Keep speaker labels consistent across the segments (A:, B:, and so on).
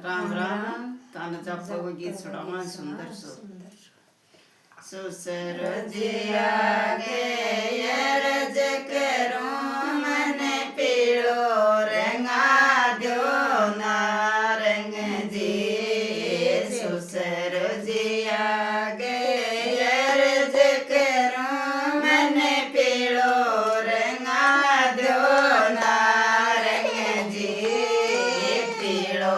A: राम राम तान जापो को गीत सुनावा सुंदर सो सुसर जिया गे यरज करूं मन पीड़ो रंगा दो ना रंग जी सुसर जिया गे यरज करूं मन पीड़ो रंगा दो ना रंग जी पीड़ो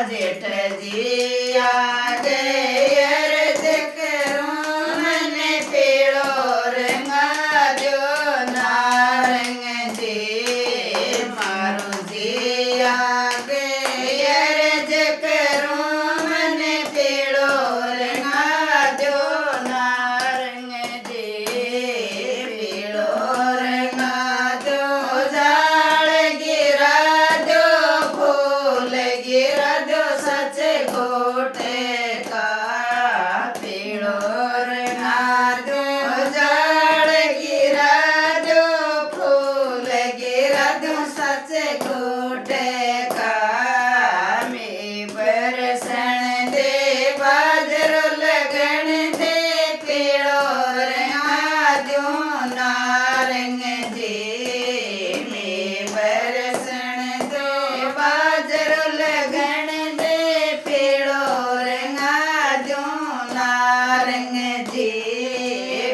A: जेठ जी आ गए अर्ज करूं मन पीड़ो रंगा दो नारंग जी मारू जी आ गए अर्ज करूं मन पीड़ो रंगा दो नारंग जी पीड़ो रंगा दो जाल गिरा दो फूल गिरा दो सच गोटे का पीड़ो रंगा दो जाल गिरा दो फूल गिरा दो सच गोटे का मैं बरसन दे बाजरो लगन दे पीड़ो रंगा दो नारंग जी मैं बरसन दे बाजरो लगन दे पीड़ो रंगा दो नारंग जी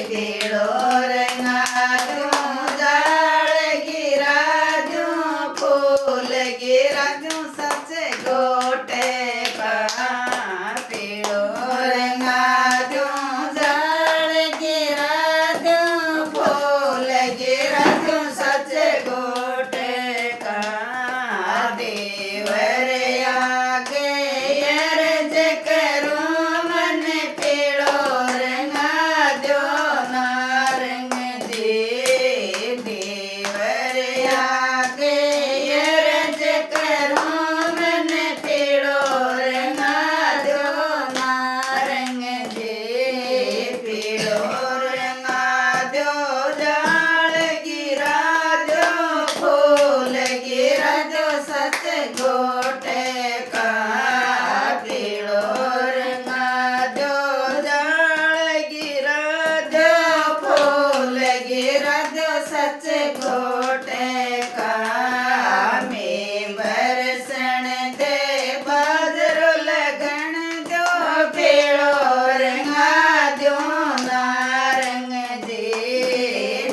A: पीड़ो रंगा दो जाल गिरा दो फूल गिरा दो सच गोटे का पीड़ो रंगा दो जाल गिरा दो फूल गिरा दो सच गोटे का देवर आगे अर्ज करूं मन पीड़ो रंगा दो नारंग जी देवर आगे अर्ज करूं मन पीड़ो रंगा दो नारंग जी पीड़ो रंगा दो जाल गिरा दो फूल गिरा दो सच गोटे का पीड़ो रंगा दो जाल गिरा दो फूल गिरा दो सच गोटे का मैं बरसन दे बाजरो लगन दो पीड़ो रंगा दो नारंग जी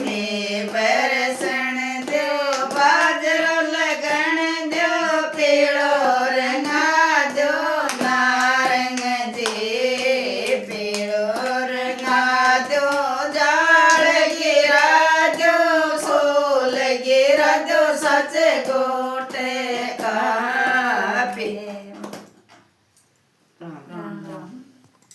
A: मैं बरसन दो बाजरो लगन दो पीड़ो रंगा दो नारंग जी पीड़ो रंगा दो जाल गिरा दो सोल गिरा दो सच गो